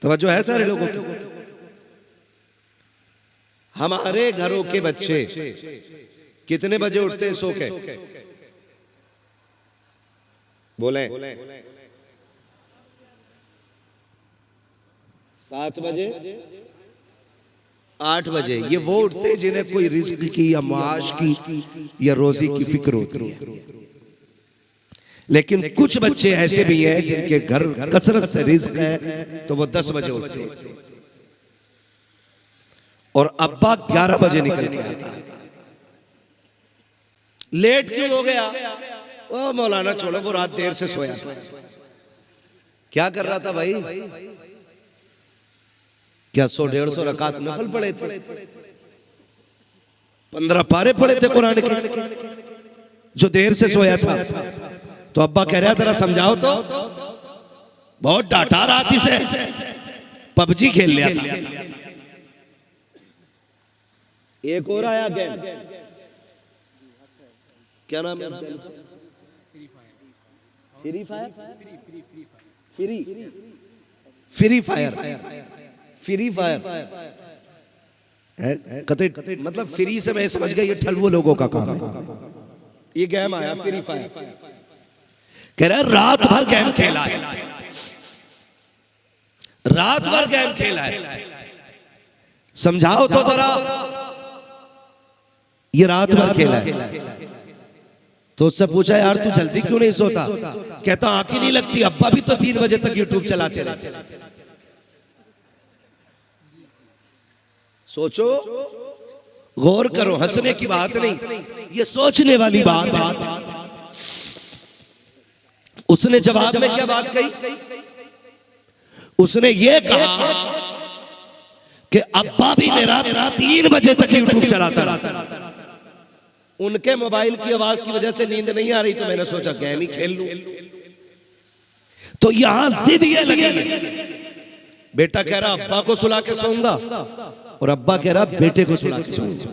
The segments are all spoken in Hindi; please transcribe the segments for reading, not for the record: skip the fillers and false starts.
तवज्जो है सारे लोगों की? हमारे घरों के बच्चे कितने बजे उठते हैं सो के? बोले 7 बजे, 8 बजे। ये वो उठते हैं जिन्हें कोई रिस्क की या माश की या रोजी की फिक्र होती है। लेकिन कुछ बच्चे ऐसे भी हैं जिनके घर कसरत से रिस्क है, तो वो 10 बजे उठते हैं और अब्बा 11 बजे निकल के आता है। लेट क्यों हो गया? ओ मौलाना छोड़ो, वो रात देर से सोया था। क्या कर रहा था भाई? क्या 100-150 रकात नफल पढ़े थे? 15 पारे पढ़े थे कुरान के, जो देर से सोया था। तो अब्बा कह रहा जरा समझाओ तो। बहुत डांटा रात से, पबजी खेल लिया था। एक और आया गेम, क्या नाम है? Free fire. Free fire, free fire मतलब फ्री से मैं समझ गया ये ठलवो लोगों का काम है। ये गेम आया फ्री फायर, कह रहा है रात भर गेम खेला है, रात भर गेम खेला है। समझाओ तो जरा, ये रात भर खेला है। तो उससे पूछा यार तू जल्दी क्यों नहीं सोता? कहता आंखें नहीं लगती, अब्बा भी तो 3 बजे तक यूट्यूब चलाते रहते। सोचो, गौर करो, हंसने की बात नहीं, ये सोचने वाली बात है। उसने जवाब में क्या बात कही? उसने ये कहा कि अब्बा भी मेरा 3 बजे तक यूट्यूब चलाता रहा। उनके मोबाइल की आवाज की वजह से नींद नहीं आ रही, तो मैंने सोचा गेम ही खेल लूं। तो यहां जिद ये लगी, बेटा कह रहा अब्बा को सुला के सोऊंगा और अब्बा कह रहा बेटे को सुला के सोऊंगा।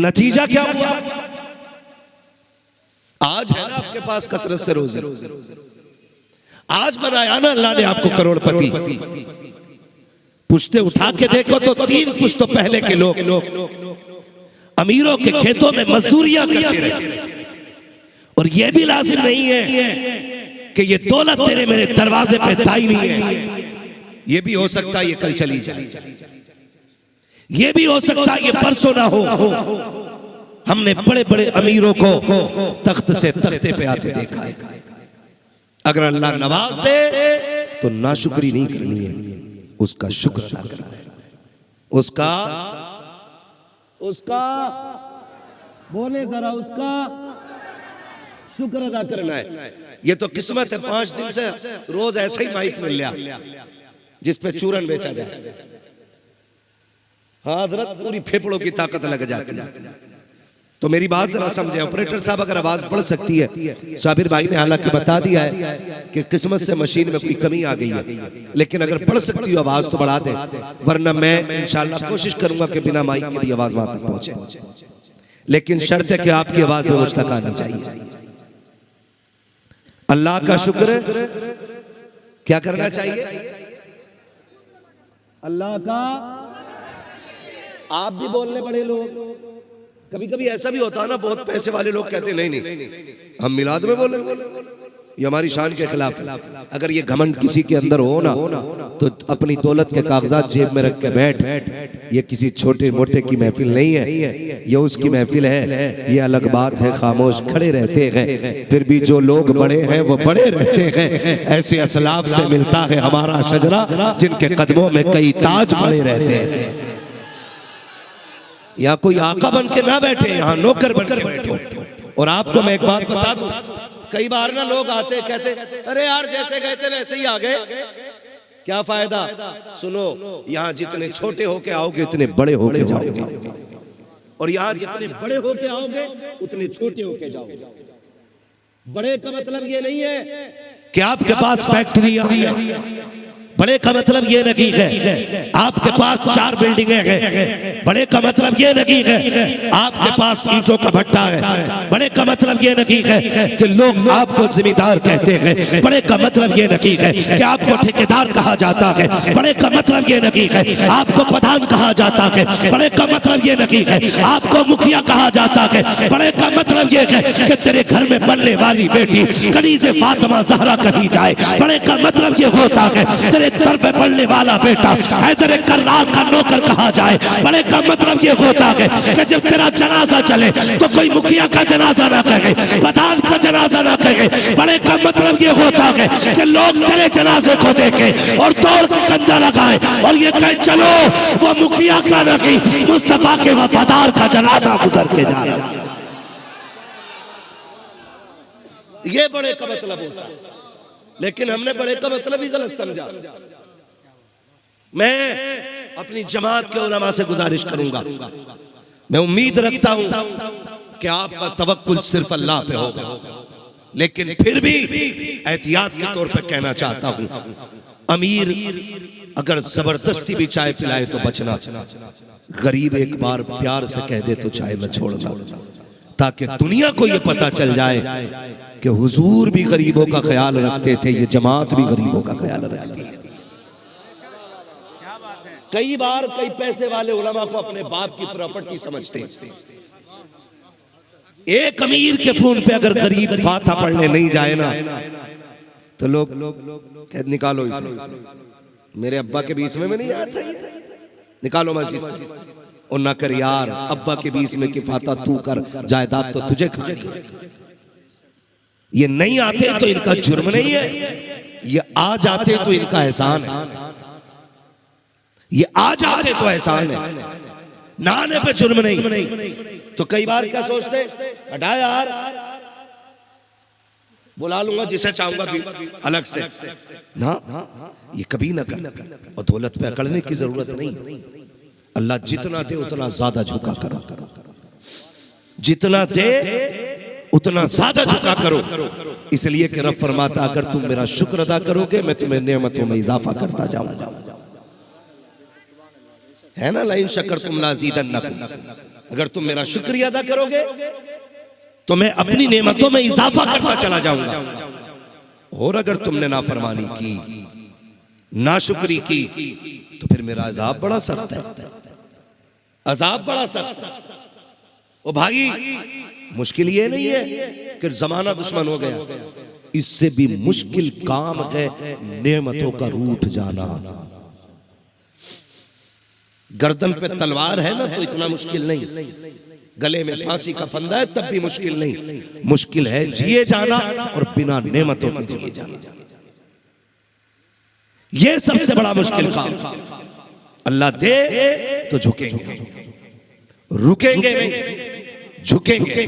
नतीजा क्या हुआ? आज है ना आपके पास कसरत से रोजे, आज बनाया ना अल्लाह ने आपको करोड़पति। पुश्ते उठा के देखो तो 3 पुश्तों पहले के लोग अमीरों के खेतों में मजदूरियां करते रहे। और यह भी लाजिम नहीं है कि ये दौलत तेरे मेरे दरवाजे पे दायमी है। ये भी हो सकता है ये कल चली जाए, ये भी हो सकता है ये परसों ना हो। हमने बड़े बड़े अमीरों को तख्त से तख्ते पे आते देखा है। अगर अल्लाह नवाज दे तो नाशुक्री नहीं करनी है, उसका शुक्र अदा करना है। उसका बोले जरा, उसका शुक्र अदा करना है। ये तो किस्मत है, 5 दिन से रोज ऐसा ही माइक मिल गया जिस पे चूरन बेचा जाए। हाँ हजरत, पूरी फेफड़ों की ताकत लग जाती है। तो मेरी बात जरा समझे ऑपरेटर साहब, अगर आवाज बढ़ सकती है। साबिर भाई ने हालांकि बता दिया है कि किस्मत से मशीन में कोई कमी आ गई है, लेकिन अगर बढ़ सकती हो आवाज तो बढ़ा दे, वरना मैं इंशाल्लाह कोशिश करूंगा कि बिना माइक के भी आवाज वहां तक पहुंचे। लेकिन शर्त है कि आपकी आवाज में मुझ तक आनी चाहिए। अल्लाह का शुक्र क्या करना चाहिए? अल्लाह का। आप भी बोलने पड़े लोग। कभी कभी ऐसा भी होता है ना, बहुत पैसे वाले लोग कहते हैं नहीं हम मिलाद में बोले, ये हमारी शान के खिलाफ है। अगर ये घमंड किसी के अंदर हो ना तो अपनी दौलत के कागजात जेब में रख के बैठ। ये किसी छोटे मोटे की महफिल नहीं है, ये उसकी महफिल है। ये अलग बात है, खामोश खड़े रहते हैं, फिर भी जो लोग बड़े हैं वो बड़े रहते हैं। ऐसे असलाफ से मिलता है हमारा शजरा, जिनके कदमों में कई ताज पड़े रहते हैं। यहाँ कोई आका बन के ना बैठे, यहाँ नौकर बनकर बैठे। और आपको मैं एक बात बता दूं, कई बार ना लोग आते कहते अरे यार जैसे गए थे वैसे ही आ गए, क्या फायदा? सुनो, यहाँ जितने छोटे होके आओगे उतने बड़े होके जाओगे, और यहाँ जितने बड़े होके आओगे उतने छोटे होके जाओगे। बड़े का मतलब ये नहीं है कि आपके पास फैक्ट्री आ गई, बड़े का मतलब ये नहीं है आपके पास 4 बिल्डिंगें हैं। बड़े का मतलब ये नहीं है आपके पास ईंटों का भट्टा है। बड़े का मतलब ये नहीं है कि लोग आपको जिम्मेदार कहते हैं। बड़े का मतलब ये नहीं है कि आपको ठेकेदार कहा जाता है। बड़े का मतलब ये नहीं है आपको प्रधान कहा जाता है। बड़े का मतलब ये नहीं है आपको मुखिया कहा जाता है। बड़े का मतलब ये है कि तेरे घर में बनने वाली बेटी कनीज़े फातिमा ज़हरा कही जाए। बड़े का मतलब ये होता है तेरे दर पे पढ़ने वाला बेटा हैदर कर्रार का नौकर कहा जाए। बड़े का मतलब ये होता है कि जब तेरा जनाजा चले तो कोई मुखिया का जनाजा ना कहे, प्रधान का जनाजा ना कहे। बड़े का मतलब ये होता है कि लोग तेरे जनाजे को देखे और दौड़ के कंधा लगाए और ये कहे चलो वो मुखिया का नहीं मुस्तफा के वफादार का जनाजा गुजर के जा रहा है। ये बड़े का मतलब होता है, लेकिन हमने बड़े का मतलब ही गलत समझा। मैं अपनी जमात के उलमा से गुजारिश करूंगा, मैं उम्मीद रखता हूं कि आपका तवक्कुल सिर्फ अल्लाह पे होगा, लेकिन फिर भी एहतियात के तौर पे कहना चाहता हूं, अमीर अगर जबरदस्ती भी चाय पिलाए तो बचना, गरीब एक बार प्यार से कह दे तो चाय न छोड़ना, ताकि दुनिया को ये पता चल जाए कि हुजूर भी गरीबों का ख्याल रखते थे, ये जमात भी गरीबों का ख्याल रखती है। कई बार कई पैसे वाले उलमा को अपने बाप की प्रॉपर्टी समझते हैं। एक अमीर के फोन पे अगर गरीब फातिहा पढ़ने नहीं जाए ना तो लोग कह निकालो इसे, मेरे अब्बा के बीच में नहीं आता, निकालो मस्जिद से। और ना कर यार, अब्बा के बीच में कि फातिहा तू कर, जायदाद तो तुझे खाएगी। ये नहीं आते तो इनका जुर्म नहीं है, ये आ जाते तो इनका एहसान है। ये आ जाते तो एहसान है, ना आने पे जुर्म नहीं। तो कई बार क्या सोचते, हटा यार, बुला लूंगा जिसे चाहूंगा अलग से ना, ये कभी ना कर। और दौलत पे अकड़ने की जरूरत नहीं। अल्लाह जितना दे उतना ज्यादा झुका करो, जितना दे उतना ज्यादा झुका करो। इसलिए कि रब फरमाता अगर तुम मेरा शुक्र अदा करोगे मैं तुम्हें नेमतों में इजाफा करता जाऊंगा। है ना, लाइन शक्कर तुम लाज़ीदन्नकुम, अगर तुम मेरा शुक्रिया अदा करोगे तो मैं अपनी नेमतों में इजाफा करता चला जाऊंगा। और अगर तुमने नाफरमानी की, नाशुक्री की, तो फिर मेरा अजाब बड़ा सख्त है, अजाब बड़ा सख्त है। ओ भाई, मुश्किल ये नहीं है कि जमाना दुश्मन हो गया, इससे भी मुश्किल काम है नेमतों का रूठ जाना। गर्दन पे तलवार है ना तो इतना मुश्किल नहीं, गले में फांसी का फंदा है तब भी मुश्किल नहीं। मुश्किल है जिए जाना और बिना नेमतों के जिए जाना, ये सबसे बड़ा मुश्किल काम। अल्लाह दे तो झुकेंगे, रुकेंगे नहीं, झुकेंगे,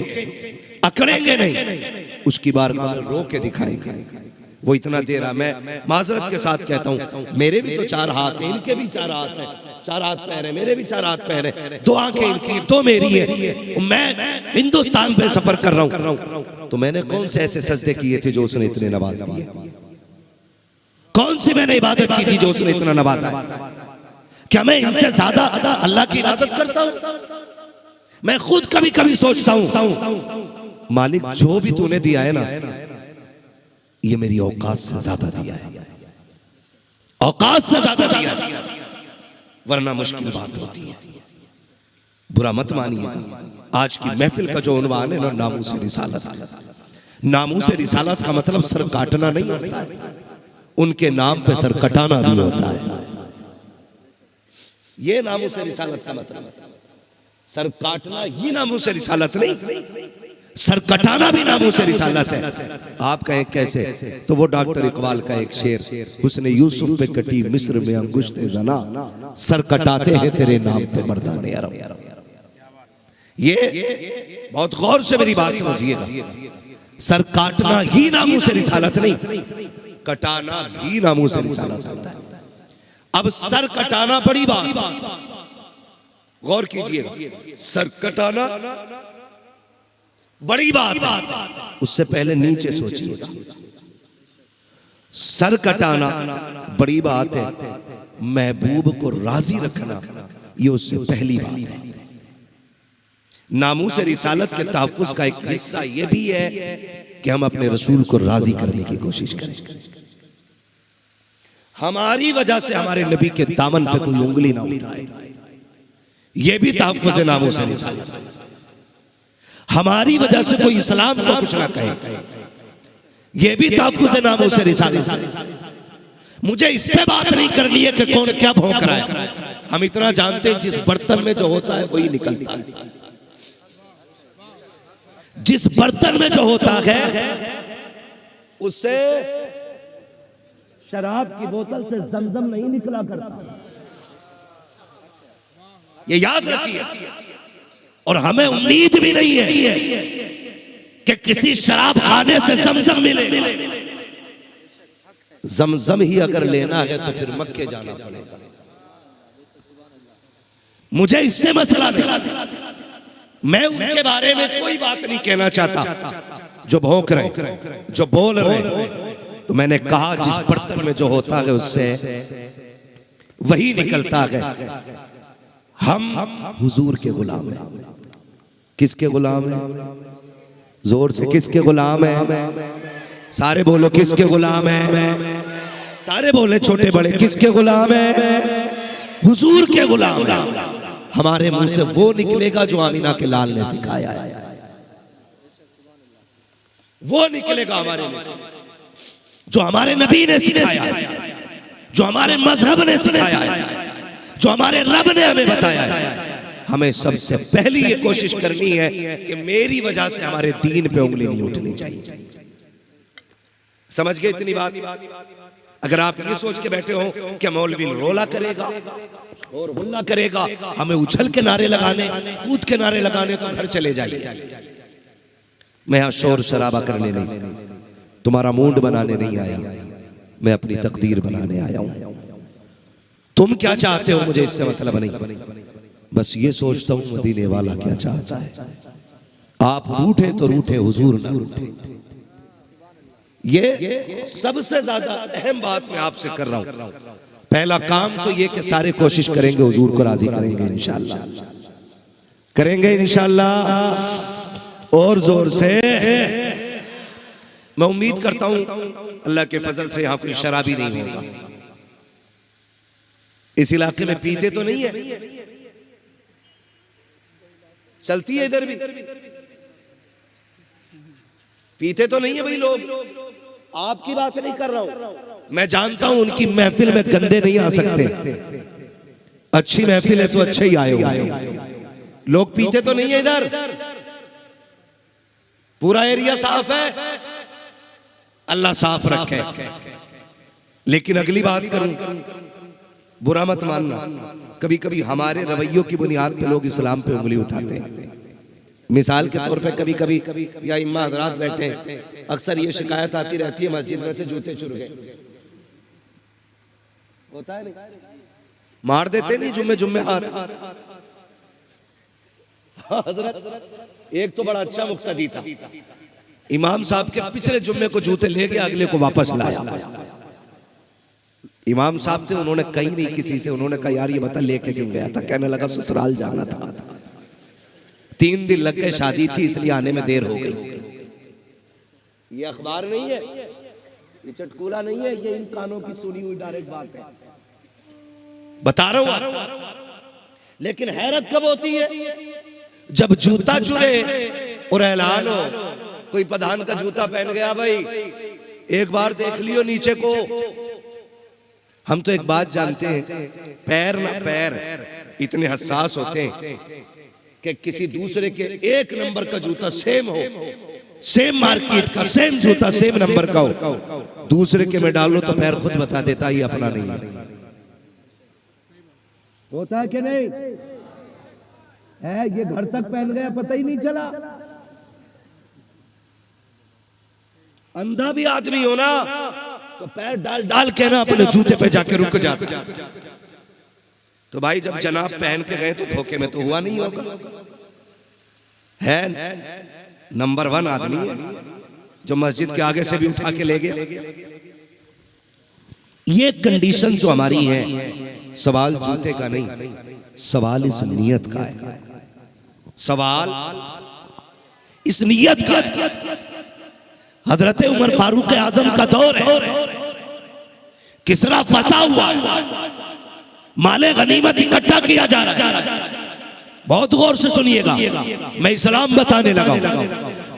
अकड़ेंगे नहीं, उसकी बारगाह में रो के दिखाएंगे। वो इतना दे रहा, मैं माजरत के साथ कहता हूं, मेरे भी तो 4 हाथ हैं, इनके भी 4 हाथ हैं, 4 हाथ पैर है, मेरे भी 4 हाथ पैर है, 2 आंखें इनकी 2 मेरी है। मैं हिंदुस्तान पे सफर कर रहा हूं तो मैंने कौन से ऐसे सजदे किए थे जो उसने इतने नवाज दिए? कौन सी मैंने इबादत की थी जो उसने इतना नवाजा? क्या मैं इनसे ज्यादा अल्लाह की इबादत करता हूं? मैं खुद कभी कभी सोचता हूं, मालिक जो भी तूने दिया है ना, ये मेरी औकात से ज्यादा दिया है, औकात से ज्यादा दिया है, वरना मुश्किल बात होती है। बुरा मत मानिए, आज की महफिल का जो उन्वान है ना, नामूस रिसालत। नामूस रिसालत का मतलब सर काटना नहीं होता है, उनके नाम पे सर कटाना भी होता है। ये नामूस रिसालत का मतलब, सर काटना ही नामूस रिसालत नहीं, सर कटाना भी नामूस रिसालत है। आप कहें कैसे, तो वो डॉक्टर इकबाल का एक शेर, उसने यूसुफ पे कटी मिस्र में अंगुश्ते जना, सर कटाते हैं तेरे नाम पे मर्दाने अरब। ये बहुत गौर से मेरी बात समझिएगा, सर काटना ही नामूस रिसालत नहीं, कटाना भी नामूस रिसालत होता है। अब सर कटाना बड़ी बात, गौर कीजिएगा, सर कटाना बड़ी बात, उससे पहले नीचे सोचिएगा। सर कटाना बड़ी बात है, महबूब को राजी रखना ये उससे पहली बात है। नामूस रिसालत के तहफ्फुज़ का एक हिस्सा ये भी है कि हम अपने रसूल को राजी करने की कोशिश करें। हमारी वजह से हमारे नबी के दामन पे कोई उंगली ना उठाए, ये भी तहफ्फुज़ नामूस रिसालत। हमारी वजह से कोई इस्लाम को कुछ ना कहे, ये भी तहफ्फुज़ नामूस रिसालत। मुझे इस पे बात नहीं करनी है कि कौन क्या भौंक रहा है। हम इतना जानते हैं जिस बर्तन में जो होता है वही निकलता है। जिस बर्तन में जो होता है उससे शराब की बोतल से जमजम नहीं निकला करता, ये याद रखिए। और हमें उम्मीद भी नहीं है कि किसी शराब खाने से जमजम मिले। जमजम ही अगर लेना है तो फिर मक्के जाना पड़ेगा। मुझे इससे मसला नहीं, मैं उनके बारे में कोई बात नहीं कहना चाहता जो भौंक रहे, जो बोल रहे। तो मैंने कहा जिस बर्तन में जो होता है उससे वही निकलता है। हम हुजूर के गुलाम हैं। किसके गुलाम हैं? जोर से, किसके गुलाम हैं? सारे बोलो किसके गुलाम हैं? सारे बोले छोटे बड़े, किसके गुलाम हैं? हुजूर के गुलाम। हमारे मुंह से वो निकलेगा जो आमीना के लाल ने सिखाया है, वो निकलेगा हमारे मुंह से जो हमारे नबी ने सिखाया है, जो हमारे मजहब ने सिखाया है, जो हमारे रब ने हमें बताया है। हमें सबसे पहली ये कोशिश करनी है कि मेरी वजह से हमारे दीन पे उंगली नहीं उठनी चाहिए। समझ गए इतनी बात? अगर आप ये सोच के बैठे हो कि मौलवी रोला करेगा और हुल्ला करेगा, हमें उछल के नारे लगाने, कूद के नारे लगाने, तो घर चले जाइए। मैं यहाँ शोर शराबा करने नहीं, तुम्हारा मूड बनाने नहीं आया, मैं अपनी तकदीर बनाने आया हूं। तुम क्या चाहते हो मुझे इससे मतलब नहीं, बस ये सोचता हूं मदीने वाला क्या चाहता है। आप रूठे तो रूठे, हुजूर ना रूठे। ये सबसे ज्यादा अहम बात मैं आपसे कर रहा हूं। पहला काम तो ये कि सारे कोशिश करेंगे हुजूर को राजी करेंगे, इंशाअल्लाह करेंगे, इंशाअल्लाह। और जोर से मैं उम्मीद करता हूं अल्लाह के फजल से यहां कोई शराबी नहीं होगा। इस इलाके में पीते तो नहीं है? चलती है इधर भी? पीते तो नहीं है भाई लोग? आपकी बात नहीं कर रहा हूं, मैं जानता हूं उनकी महफिल में गंदे नहीं आ सकते। अच्छी महफिल है तो अच्छे ही आए हो। लोग पीते तो नहीं है इधर? पूरा एरिया साफ है, अल्लाह साफ रखे। लेकिन अगली बात करूं, बुरा मत मानना, कभी कभी हमारे रवैयों की बुनियाद पे लोग इस्लाम पे उंगली उठाते हैं। मिसाल के तौर पे कभी कभी या इम्मा हजरात बैठे, अक्सर ये शिकायत आती रहती है मस्जिद में से जूते चुर गए, होता है नहीं? मार देते नहीं जुम्मे जुम्मे हाथ। हजरत एक तो बड़ा अच्छा मुक्तदी था, इमाम साहब के पिछले जुम्मे को जूते ले गया, अगले को वापस लाया। इमाम साहब थे, उन्होंने कही नहीं किसी से, उन्होंने कहा यार ये बता लेके क्यों गया था? कहने लगा ससुराल जाना था, 3 दिन लग गए, शादी थी इसलिए आने में देर हो गई। ये अखबार नहीं है, ये चटकुला नहीं है, ये इन कानों की सुनी हुई डायरेक्ट बात है, बता रहा हूं। लेकिन हैरत कब होती है? जब जूता चुरे और ऐलान हो, कोई प्रधान का जूता पहन गया भाई, एक बार देख लियो नीचे को। हम तो एक बात जानते हैं, पैर ना पैर इतने हसास होते हैं कि किसी दूसरे के 1 नंबर का जूता सेम हो, सेम मार्केट का सेम जूता सेम नंबर का हो, दूसरे के में डालो तो पैर खुद बता देता ही अपना नहीं। होता है कि नहीं है? ये घर तक पहन गया पता ही नहीं चला। अंधा भी आदमी हो ना तो पैर डाल डाल के ना अपने जूते पे जाके रुक जाता। तो भाई जब जनाब पहन के गए तो धोखे में तो हुआ नहीं होगा। है नंबर 1 आदमी है जो मस्जिद के आगे से भी उठा के ले गए। ये कंडीशन जो हमारी है, सवाल जूते का नहीं, सवाल इस नियत का है, सवाल इस नियत का है। हजरत उमर फारूक आजम का दौर है, किसरा फतह हुआ, माले गनीमत इकट्ठा किया जा रहा है। बहुत गौर से सुनिएगा, मैं इस्लाम बताने लगा हूं।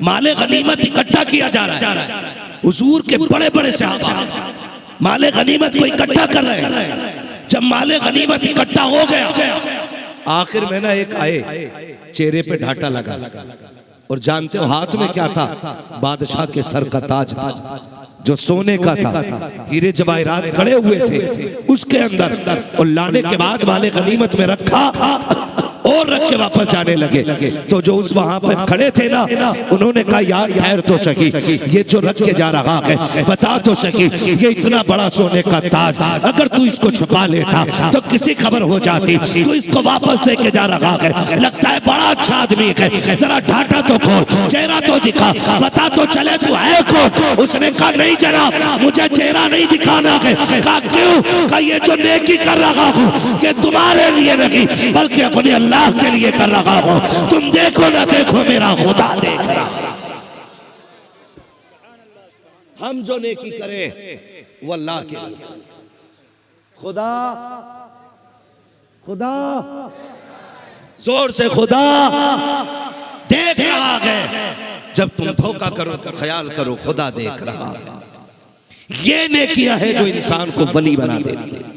माले गनीमत इकट्ठा किया जा रहा है, हुजूर के बड़े बड़े सहाबा माले गनीमत को इकट्ठा कर रहे हैं। जब माले गनीमत इकट्ठा हो गया, आखिर में ना एक आए, चेहरे पे ढाटा लगा, और जानते हो हाथ में क्या था? बादशाह के सर का ताज था, जो सोने का था, हीरे जवाहरात खड़े हुए थे उसके अंदर, और लाने के बाद माले गनीमत में रखा और रख के वापस जाने लगे। तो जो उस वहां पर खड़े थे ना, उन्होंने कहा यार ठहर तो सही, ये जो रख के जा रहा है बता तो सही, ये इतना बड़ा सोने का ताज अगर तू इसको छुपा लेता तो किसी खबर हो जाती, तू इसको वापस दे के जा रहा है, लगता है बड़ा अच्छा आदमी है, जरा ढाटा तो खोल, चेहरा तो दिखा, बता तो चले तू है कौन? उसने कहा नहीं जनाब, मुझे चेहरा नहीं दिखाना है। कहा क्यों? कहा ये जो नेकी कर रहा हूँ ये तुम्हारे लिए नहीं बल्कि अपने अल्लाह के लिए कर रहा हूं, तुम देखो ना देखो मेरा खुदा देख रहा। हम जो नेकी करें वो अल्लाह के लिए, खुदा खुदा जोर से खुदा देख रहा है। जब तुम धोखा करो तो ख्याल करो खुदा देख रहा है। ये नेकियां है जो इंसान को वली बना देती है।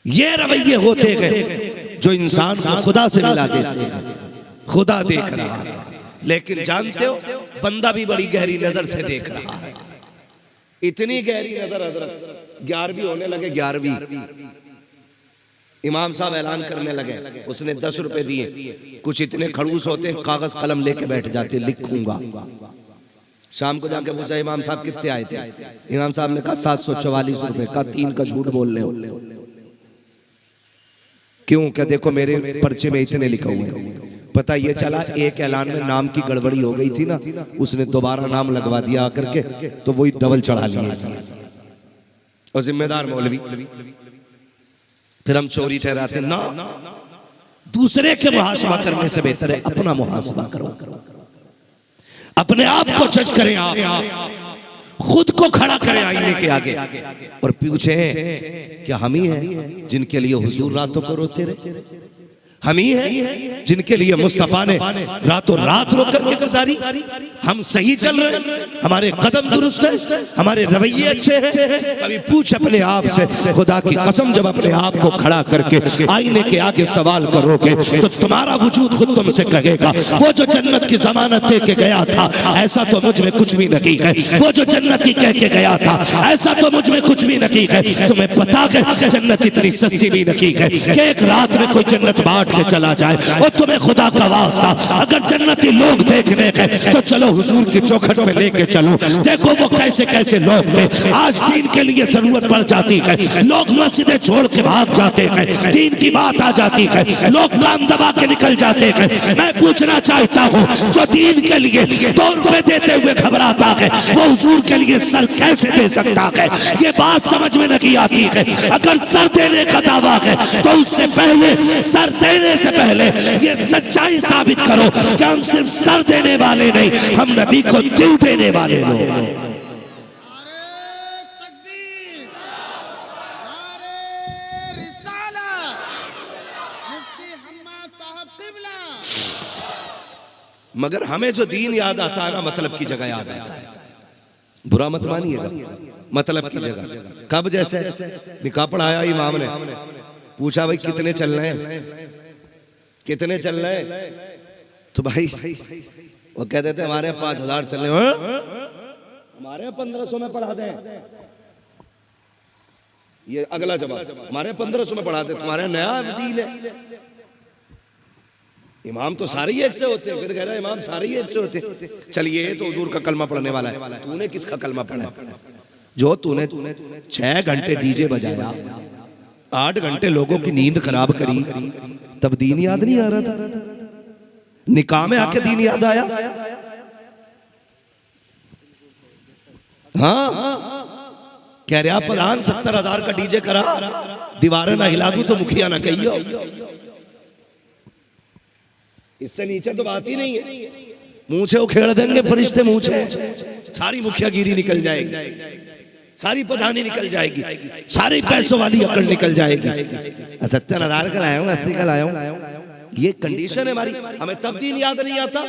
ये रवैये होते गए जो इंसान को खुदा से मिला देते हैं। खुदा देख रहा है, लेकिन जानते हो बंदा भी बड़ी गहरी नजर से देख रहा है। इतनी गहरी नजर, हजरत 11वीं होने लगे, 11वीं इमाम साहब ऐलान करने लगे, उसने 10 रुपए दिए। कुछ इतने खड़ूस होते हैं, कागज कलम लेके बैठ जाते, लिखूंगा। शाम को जाके पूछा इमाम साहब कितने आए थे? इमाम साहब ने कहा 744 रुपए। का 3 का झूठ बोल रहे हो। क्यों? क्या देखो मेरे पर्चे में इतने लिखा हुए हैं। पता ये चला एक ऐलान में नाम की गड़बड़ी हो गई थी ना, उसने दोबारा नाम लगवा दिया आकर के, तो वही डबल चढ़ा लिया। और जिम्मेदार मौलवी। फिर हम चोरी ठहराते ना, दूसरे के मुहासबा करने से बेहतर है अपना मुहासबा करो। अपने आप को जज करें, आप खुद को खड़ा करें आईने के आगे और पूछे क्या हम ही हैं जिनके लिए हुजूर रातों को रोते रहे? हम ही हैं जिनके लिए मुस्तफा ने रातों रात रो करके गुजारी? हम सही चल रहे हैं, हमारे कदम दुरुस्त है, हमारे रवैये अच्छे हैं? कभी पूछ अपने आप से, खुदा की कसम जब अपने आप को खड़ा करके आईने के आगे सवाल करोगे तो तुम्हारा वजूद खुद तुमसे कहेगा, वो जो जन्नत की जमानत दे के गया था ऐसा तो मुझ में कुछ भी नहीं है, वो जो जन्नत की कह के गया था ऐसा तो मुझ में कुछ भी नहीं है। तुम्हें पता है जन्नत इतनी सस्ती भी नहीं है कि एक रात में कोई जन्नत बांट के चला जाए। और तुम्हें खुदा का वास्ता अगर जन्नती लोग देखने के तो चलो हुजूर की चौखट में लेके चलो, देखो वो कैसे कैसे लोग थे। आज दीन के लिए जरूरत पड़ जाती है, लोग मस्जिदें छोड़ के भाग जाते हैं, दीन की बात आ जाती है, लोग काम दबा के निकल जाते हैं। मैं पूछना चाहता हूँ जो दीन के लिए 2 रुपए देते हुए घबराता है वो हुजूर के लिए सर कैसे दे सकता है? ये बात समझ में नहीं आती है। अगर सर देने का दावा है तो उससे पहले सर देने से पहले ये सच्चाई साबित करो कि हम सिर्फ सर देने वाले नहीं, हम नबी को दिल देने वाले लोग। मगर हमें जो दीन याद आता है ना, मतलब की जगह याद आता है। बुरा मत मानिएगा, मतलब की जगह। कब? जैसे निकाह पढ़ाया इमाम ने, पूछा भाई कितने चल रहे हैं, कितने चल रहे हैं? तो भाई वो कहते थे हमारे 5000 चल रहे हैं, हमारे 1500 में पढ़ा दें। ये अगला जवाब, हमारे 1500 में पढ़ा दे, तुम्हारे नया दीन है। इमाम तो सारे ही एक से होते हैं। फिर कह रहा है इमाम सारे ही एक से होते हैं। चलिए तो हुजूर का कलमा पढ़ने वाला है, तूने किसका कलमा पढ़ा? जो तूने 6 घंटे डीजे बजाया, 8 घंटे लोगों की नींद खराब करी, तब दीन याद नहीं आ रहा था? निकाह में आके दीन याद आया? हाँ, कह रहा प्रधान 70,000 का डीजे करा, दीवारें ना हिला दूं तो मुखिया ना कहियो। इससे नीचे तो बात ही नहीं है। मुंह से उखेड़ देंगे फरिश्ते, मुंह से सारी मुखियागिरी निकल जाएगी, सारी प्रधानी निकल जाएगी, सारी पैसों वाली अकड़ निकल जाएगी। 70,000 का लाया हूं, 80 का लाया हूं, ये कंडीशन है हमारी। हमें तब दीन याद नहीं आता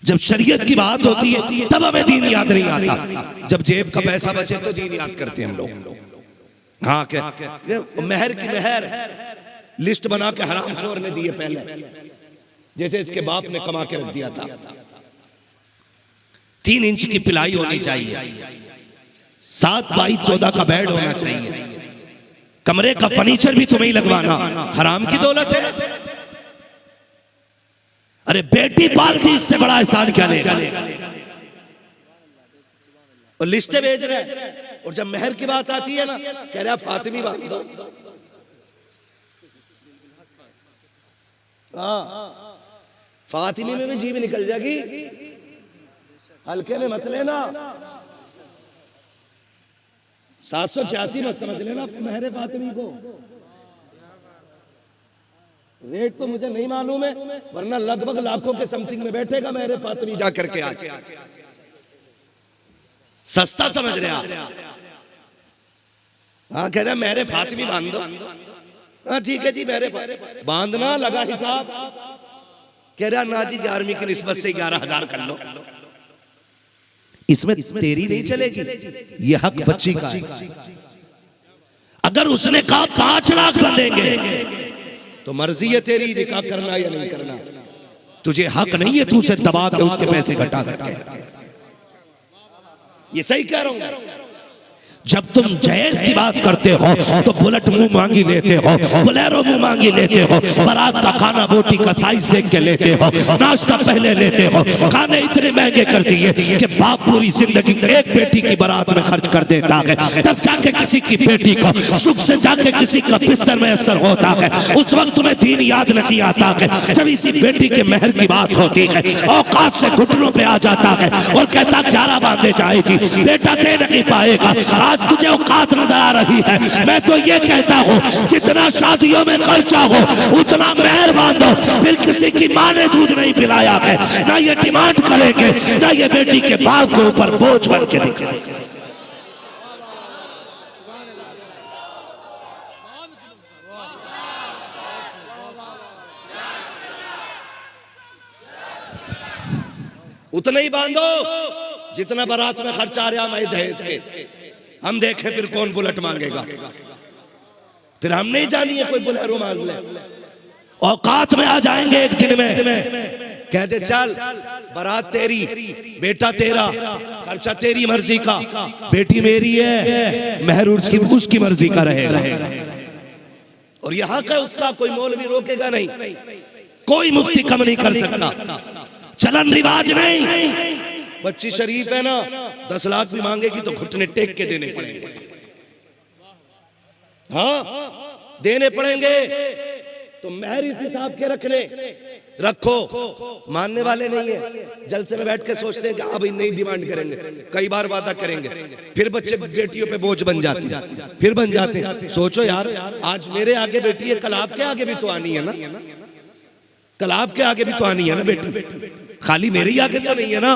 जब शरीयत की बात होती है, तब हमें दीन याद नहीं आता। जब जेब का पैसा बचे तो दीन याद करते हैं हम लोग। हाँ, क्या मेहर की मेहर लिस्ट बना के हरामखोर ने दिए पहले, जैसे इसके बाप ने कमा के रख दिया था। 3 इंच की पिलाई होनी चाहिए, 7 बाई 14 का बेड होना चाहिए, कमरे का फर्नीचर भी तुम्हें ही लगवाना। हराम की दौलत है। अरे बेटी पाल दी, इससे बड़ा एहसान क्या लेगा। और लिस्टें भेज रहे हैं, और जब मेहर की बात आती है ना, कह रहा फातिमी बांध दो। फातिमी में भी जीभ निकल जाएगी, हल्के में मत लेना। 786 मत समझ लेना मेहर फातिमी को। रेट तो मुझे नहीं मालूम है, वरना लगभग लाखों के समथिंग में बैठेगा मेरे फातिमी जा करके। आज सस्ता समझ रहे आप। हाँ, कह रहा मेरे फातिमी बांध दो। हाँ ठीक है जी, मेरे बांधना लगा हिसाब। कह रहा ना जी, 11वीं की निस्बत से 11,000 कर लो। इसमें तेरी नहीं चलेगी, ये हक बच्ची का है। अगर उसने कहा 5 लाख बंधेंगे तो मर्जी है तेरी, निकाह करना या नहीं करना। तुझे हक नहीं है तू उसे दबा के उसके पैसे घटा सके। ये सही कह रहा हूं। जब तुम जहेज की बात करते हो तो बुलेट मुंह मांगी लेते हो, बोलेरो मुंह मांगी लेते हो, बारात का खाना बोटी का साइज देख के लेते हो, नाश्ता पहले लेते हो। खाने इतने महंगे कर दिए कि बाप पूरी जिंदगी एक बेटी की बारात में खर्च कर देता है, तब जाके किसी की बेटी को सुख से जाके किसी का बिस्तर में असर होता है। उस वक्त तुम्हें दीन याद नहीं आता है। जब इसी बेटी के मेहर की बात होती है, औकात से घुटनों पे आ जाता है और कहता 11 बांधे जाए जी, बेटा दे नहीं पाएगा। आज तुझे औकात नजर आ रही है। मैं तो ये कहता हूँ जितना शादियों में खर्चा हो उतना मेहर बांधो। फिर किसी की माँ ने दूध नहीं पिलाया है, ना ये डिमांड करेंगे, ना ये बेटी के बाप के ऊपर बोझ बन के दिखेंगे। उतना ही बांधो जितना बारात में खर्चा आ रहा मैं जहेज के। हम देखें फिर कौन बुलेट मांगेगा। फिर हम नहीं जानिए कोई बुलेरो मांग ले। औकात में आ जाएंगे एक दिन में, कहते चल बारात तेरी, बेटा तेरा, खर्चा तेरी मर्जी का, बेटी मेरी है, मेहर उसकी मर्जी का रहेगा। और यहाँ का उसका कोई मौलवी रोकेगा नहीं, कोई मुफ्ती कम नहीं कर सकता। चलन रिवाज नहीं। बच्ची शरीफ है ना, 10 लाख भी मांगेगी तो घुटने टेक के देने पड़ेंगे। हाँ देने पड़ेंगे। तो मेहर इस हिसाब के रखो। मानने वाले नहीं है, जलसे में बैठ के सोचते हैं कि हाँ भाई नहीं डिमांड करेंगे, कई बार वादा करेंगे, फिर बच्चे बेटियों पे बोझ बन जाते, फिर बन जाते। सोचो यार, आज मेरे आगे बेटी है, कल आपके आगे भी तो आनी है ना, कल आपके आगे भी तो आनी है ना बेटी, खाली मेरे ही आगे तो नहीं है ना,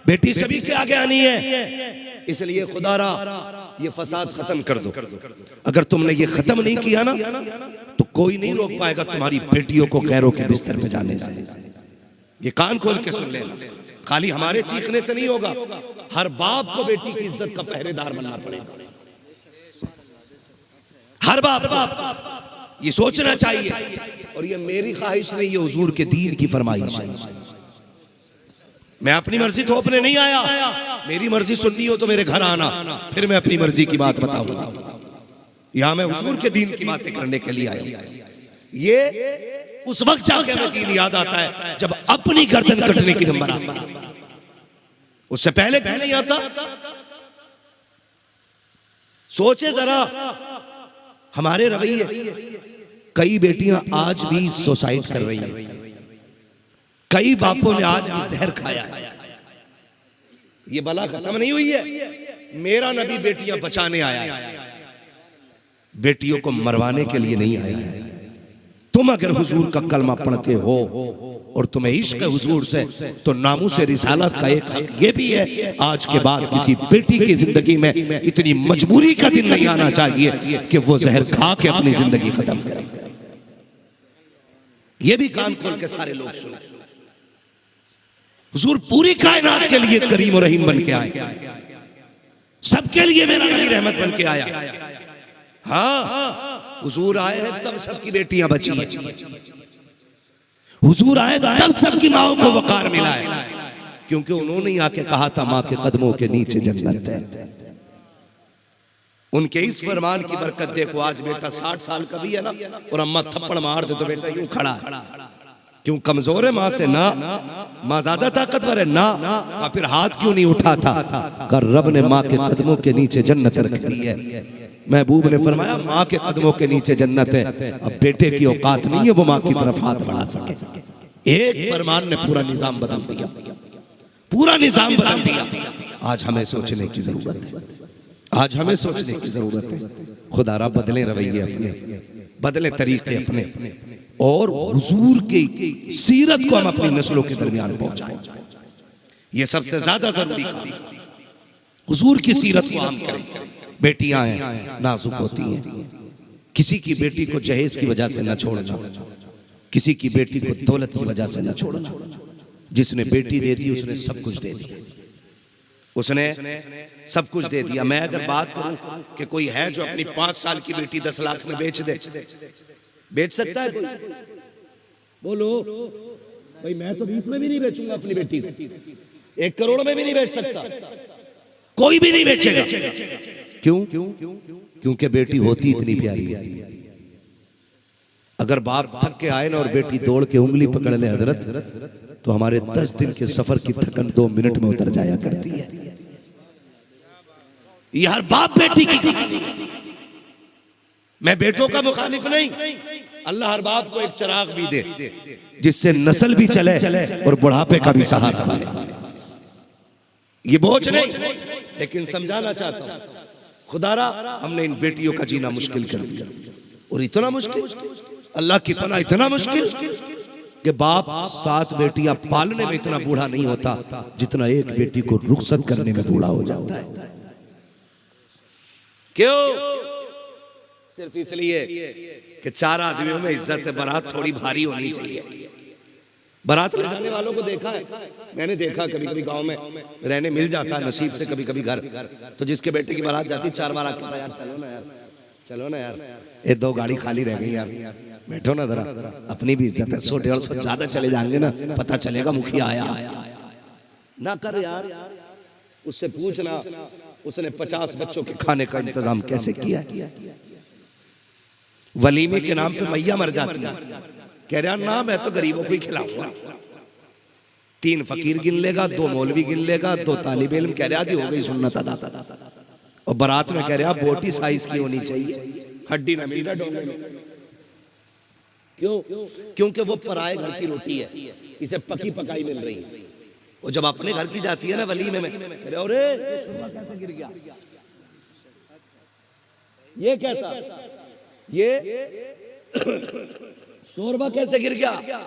बेटी सभी के आगे आनी है। इसलिए खुदारा ये फसाद खत्म कर दो। अगर तुमने ये खत्म नहीं किया ना तो कोई नहीं रोक पाएगा तुम्हारी बेटियों को गैरों के बिस्तर में जाने से। ये कान खोल के सुन लेना, खाली हमारे चीखने से नहीं होगा, हर बाप को बेटी की इज्जत का पहरेदार बनना पड़ेगा। हर बाप ये सोचना चाहिए। और ये मेरी ख्वाहिश नहीं, ये हुजूर के दीन की फरमाइश है। मैं अपनी मर्जी थोपने नहीं आया, मेरी मर्जी सुननी हो तो मेरे घर आना, फिर मैं अपनी मर्जी की बात बताऊंगा। यहां मैं हुजूर के दीन की बातें करने के लिए आया। ये उस वक्त जाके हमें दीन याद आता है जब अपनी गर्दन कटने की नंबर आता है, उससे पहले नहीं आता। सोचे जरा हमारे रवैये। कई बेटियां आज भी सुसाइड कर रही हैं, कई बापों ने आज भी जहर खाया है। ये बला खत्म नहीं हुई है। मेरा नबी बेटियां बचाने आया है, बेटियों को मरवाने के लिए नहीं आया है। तुम अगर हुजूर का कलमा पढ़ते हो और तुम्हें इश्क है हुजूर से, तो नामूस रिसालत का एक हक ये भी है, आज के बाद किसी बेटी की जिंदगी में इतनी मजबूरी का दिन नहीं आना चाहिए कि वो जहर खा के अपनी जिंदगी खत्म करे। ये भी कान खोल के सारे लोग सुनो। हुजूर पूरी कायनात के लिए करीम और रहीम बन के आए, सबके लिए मेरा नबी रहमत बन के आया। हाँ, हुजूर आए हैं तब सबकी बेटियां बची हैं, हुजूर आए तब सबकी माओं को वकार मिला है, क्योंकि उन्होंने आके कहा था माँ के कदमों के नीचे जन्नत है। उनके इस फरमान की बरकत देखो, आज बेटा 60 साल का भी है ना और अम्मा थप्पड़ मार दे तो बेटा यूं खड़ा है। क्यों? कमजोर है माँ से ना, माँ ज्यादा ताकतवर है ना, का फिर हाथ क्यों नहीं उठाता? कर रब ने माँ के कदमों के नीचे जन्नत रख दी है। महबूब ने फरमाया माँ के कदमों के नीचे जन्नत है। अब बेटे की औकात नहीं है वो माँ की तरफ हाथ बढ़ा सके। एक फरमान ने पूरा निजाम बदल दिया, पूरा निजाम बदल दिया। आज हमें सोचने की जरूरत है, आज हमें सोचने की जरूरत है। खुदा रब बदले रवैये अपने, बदले तरीके अपने, और हुजूर की सीरत को हम अपनी नस्लों के दरमियान पहुंचाएं। ये सबसे ज्यादा जरूरी काम, हुजूर की सीरत को हम करें। बेटियां हैं नाजुक होती हैं, किसी की बेटी को जहेज की वजह से न छोड़ना, किसी की बेटी को दौलत की वजह से न छोड़ना। जिसने बेटी दे दी उसने सब कुछ दे दिया, उसने सब कुछ दे दिया। मैं अगर बात करूं कि कोई है जो अपनी 5 साल की बेटी 10 लाख में बेच दे, बेच सकता है कोई? बोलो भाई, मैं तो 20 में भी नहीं बेचूंगा अपनी बेटी को, 1 करोड़ में भी नहीं बेच सकता, कोई भी नहीं बेचेगा। क्यों? क्योंकि बेटी होती इतनी प्यारी है। अगर बाप थक के आए ना और बेटी दौड़ के उंगली पकड़ ले हजरत, तो हमारे 10 दिन के सफर की थकन 2 मिनट में उतर जाया करती है। यार बाप बेटी की, मैं बेटों का मुखालिफ नहीं, अल्लाह हर बाप को एक चिराग भी दे जिससे नस्ल भी चले और बुढ़ापे का भी सहारा मिले। ये बोझ नहीं, लेकिन समझाना चाहता हूं, खुदारा हमने इन बेटियों का जीना मुश्किल कर दिया। और इतना मुश्किल, अल्लाह की पनाह, इतना मुश्किल कि बाप 7 बेटियां पालने में इतना बूढ़ा नहीं होता जितना एक बेटी को रुखसत करने में बूढ़ा हो जाता है। क्यों? सिर्फ इसलिए कि 4 आदमियों में इज्जत, बारात थोड़ी भारी होनी चाहिए। बारात ले जाने वालों को देखा है मैंने, देखा कभी कभी गांव में रहने मिल जाता है नसीब से कभी कभी घर, तो जिसके बेटे की बारात जाती 4 बार आके यार चलो ना यार, चलो ना यार, ये 2 गाड़ी खाली रह गई यार, बैठो ना जरा, अपनी भी इज्जत है। 100-150 ज्यादा चले जाएंगे ना, पता चलेगा मुखिया आया ना। कर यार, उससे पूछना उसने 50 बच्चों के खाने का इंतजाम कैसे किया। वलीमे के नाम पे मैया मर जाती है, कह रहा ना मैं तो गरीबों को ही खिलाऊंगा। 3 फकीर गिन लेगा, 2 मौलवी गिन लेगा, 2 तालिब इल्म, कह रहा जी हो गई सुन्नत अदा। और बारात में कह रहा बोटी साइज की होनी चाहिए, हड्डी ना मिलना डोंगे में। क्यों? क्योंकि वो पराए घर की रोटी है, इसे पकी पकाई मिल रही है। वो जब अपने घर की जाती है ना वलीमे में, अरे कैसे गिर गया, ये कहता ये शोरबा कैसे गिर गया,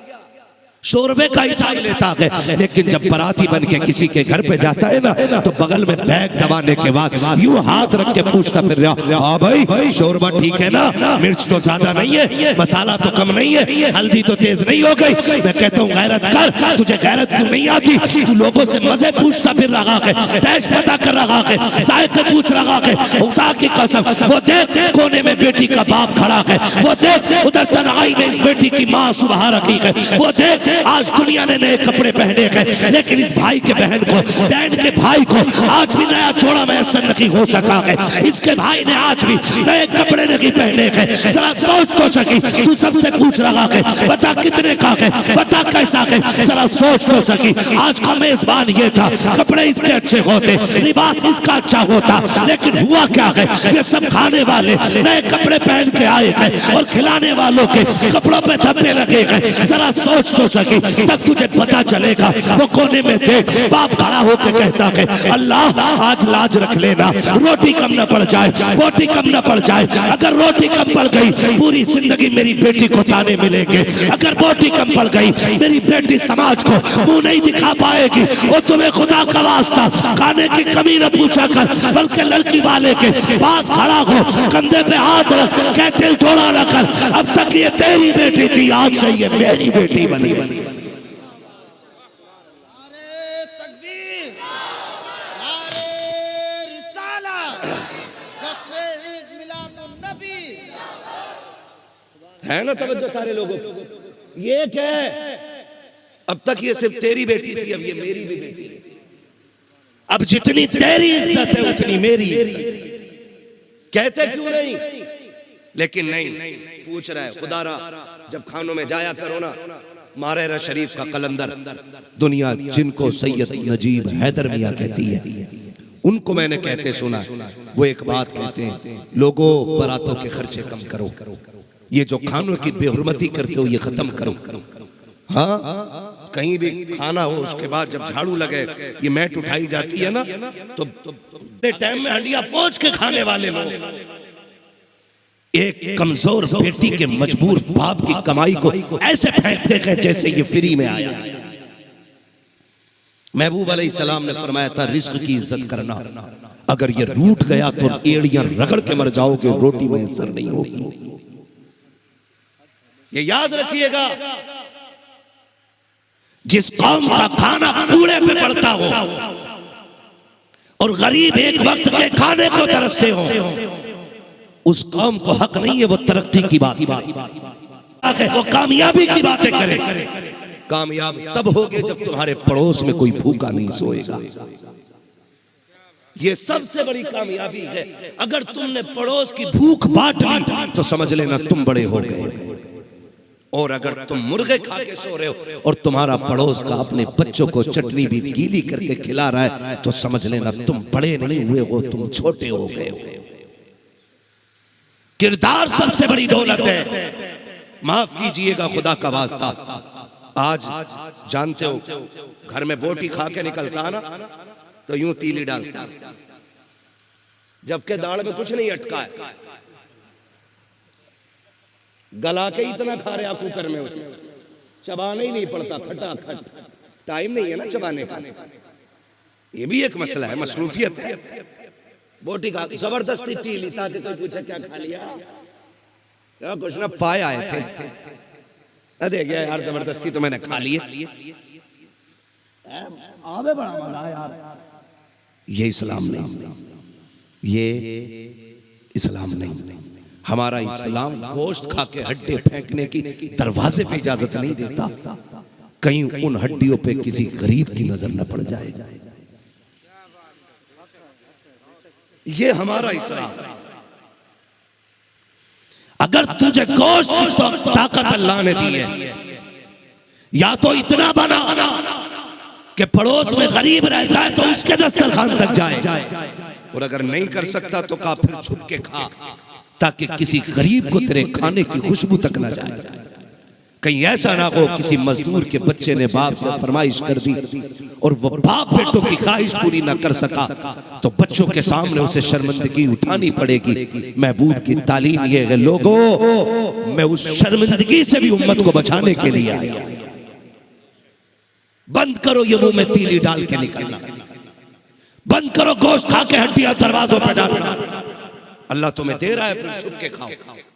शोरबे का हिसाब लेता है। लेकिन जब बराती बन के किसी के घर पे जाता है ना, तो बगल में बैग दबाने के बाद यूं हाथ रख के पूछता फिर रहा, हाँ भाई शोरबा ठीक है ना, मिर्च तो ज्यादा नहीं है, मसाला तो कम नहीं है, हल्दी तो तेज नहीं हो गई। मैं कहता हूँ गैरत कर, तुझे गैरत क्यों नहीं आती? तू लोगों से मजे पूछता फिर रहा है, टेस्ट पता कर रहा है, शायद से पूछ रहा है। खुदा की कसम, वो देख कोने में बेटी का बाप खड़ा है, वो देख उधर तन्हाई में इस बेटी की माँ सुबह रखी है, वो देख आज दुनिया ने नए कपड़े पहने हैं, लेकिन इस भाई के बहन के भाई को आज भी नया जोड़ा मैसर नहीं हो सका है। इसके भाई ने आज भी नए कपड़े नहीं पहने हैं। जरा सोच तो सकी, तू सबसे पूछ रहा है बता कितने का है, बता कैसा है, जरा सोच तो सकी। आज का मेजबान ये था, कपड़े इसके अच्छे होते, लिबास इसका अच्छा होता, लेकिन हुआ क्या है, ये सब खाने वाले नए कपड़े पहन के आए हैं और खिलाने वालों के कपड़ों पे धब्बे लगे हैं। जरा सोच तो सकी। सकी, तब तुझे पता चलेगा। वो कोने में देख, बाप खड़ा होकर कहता है अल्लाह आज लाज रख लेना, रोटी कम न पड़ जाए, रोटी कम न पड़ जाए। अगर रोटी कम पड़ गई पूरी जिंदगी मेरी बेटी को ताने मिलेंगे, अगर रोटी कम पड़ गई मेरी बेटी समाज को मुंह नहीं दिखा पाएगी। और तुम्हें खुदा का वास्ता खाने की कमी न पूछा कर, बल्कि लड़की वाले के पास खड़ा हो, कंधे पे हाथ रख, कहते थोड़ा न कर, अब तक ये तेरी बेटी थी, आज से ये मेरी बेटी बनी। है ना तवज्जो सारे लोगों को? ये क्या है? अब तक ये सिर्फ तेरी बेटी थी, अब ये मेरी भी बेटी है। अब जितनी तेरी इज्जत है उतनी मेरी इज्जत। कहते क्यों नहीं? लेकिन नहीं पूछ रहा है खुदारा, जब खानों में जाया करो ना, मारेरा शरीफ का कलंदर, दुनिया जिनको सैयद नजीब हैदर मियां कहती है, उनको मैंने कहते सुना। वो एक बात कहते हैं, लोगों बारातों के खर्चे कम करो, ये जो खानों की बेहुरमती करते हो ये खत्म करो। हाँ, कहीं भी खाना हो उसके बाद जब झाड़ू लगे ये मैट उठाई जाती है ना, तो टाइम में हंडिया पहुंच के खाने वाले लोग एक कमजोर बेटी के मजबूर बाप की कमाई को ऐसे फेंकते हैं जैसे ये फ्री में आया। महबूब अलैहिस्सलाम ने फरमाया था रिज्क की इज्जत करना, अगर ये रूठ गया तो एड़ियां रगड़ के मर जाओगे, रोटी में असर नहीं होगी। ये याद रखिएगा, जिस कौम का खाना कूड़े पे पड़ता हो और गरीब एक वक्त के खाने को तरसते हो, उस कौम को हक नहीं है वो तरक्की की बात, वो कामयाबी की बातें करे। कामयाब तब होगे जब तुम्हारे पड़ोस में कोई भूखा नहीं सोएगा। ये सबसे बड़ी कामयाबी है। अगर तुमने पड़ोस की भूख बांट ली तो समझ लेना तुम बड़े हो गए। और अगर तुम मुर्गे खा के सो रहे हो और तुम्हारा पड़ोस का अपने बच्चों को चटनी भी गीली करके खिला रहा है तो समझ लेना तुम बड़े नहीं हुए हो, तुम छोटे हो गए हो। किरदार सबसे बड़ी दौलत है। माफ कीजिएगा खुदा का वास्ता, आज जानते हो घर में बोटी खा के निकलता ना तो यूं तीली डालता, जबकि दाढ़ में कुछ नहीं अटका है, गला के इतना खा रहे कुकर में, उसमें चबाना ही नहीं पड़ता, खटाखट। टाइम नहीं है ना चबाने का, ये भी एक मसला है, मसरूफियत है। बोटी खा जबरदस्ती तीली ताकि कोई पूछे क्या खा लिया, या कुछ ना पाए आए थे, अरे गया यार जबरदस्ती तो मैंने खा लिए। आवे बड़ा मजा यार, ये इस्लाम नहीं, ये इस्लाम नहीं। हमारा इस्लाम गोश्त खा के हड्डी फेंकने की दरवाजे पे इजाजत नहीं देता, कहीं उन हड्डियों पे किसी गरीब की नजर न पड़ जाए। ये हमारा इस्लाम। अगर तुझे गोश्त की ताकत अल्लाह ने दी है, या तो इतना बना कि पड़ोस में गरीब रहता है तो उसके दस्तरखान तक जाए, और अगर नहीं कर सकता तो कहा फिर छुप के खा, ताकि किसी गरीब को तेरे खाने की खुशबू तक न जाए। कहीं ऐसा ना हो किसी मजदूर के बच्चे ने बाप से फरमाइश कर दी और वो बाप बेटों की ख्वाहिश पूरी ना कर सका तो बच्चों के सामने उसे शर्मिंदगी उठानी पड़ेगी। महबूब की तालीम ये है, लोगों मैं उस शर्मिंदगी से भी उम्मत को बचाने के लिए आया। बंद करो ये मुंह में तीली डाल के निकलना, बंद करो गोश्त खा के हड्डियां दरवाजों पर डालना। अल्लाह तुम्हें दे रहा है, फिर छुप के खाओ।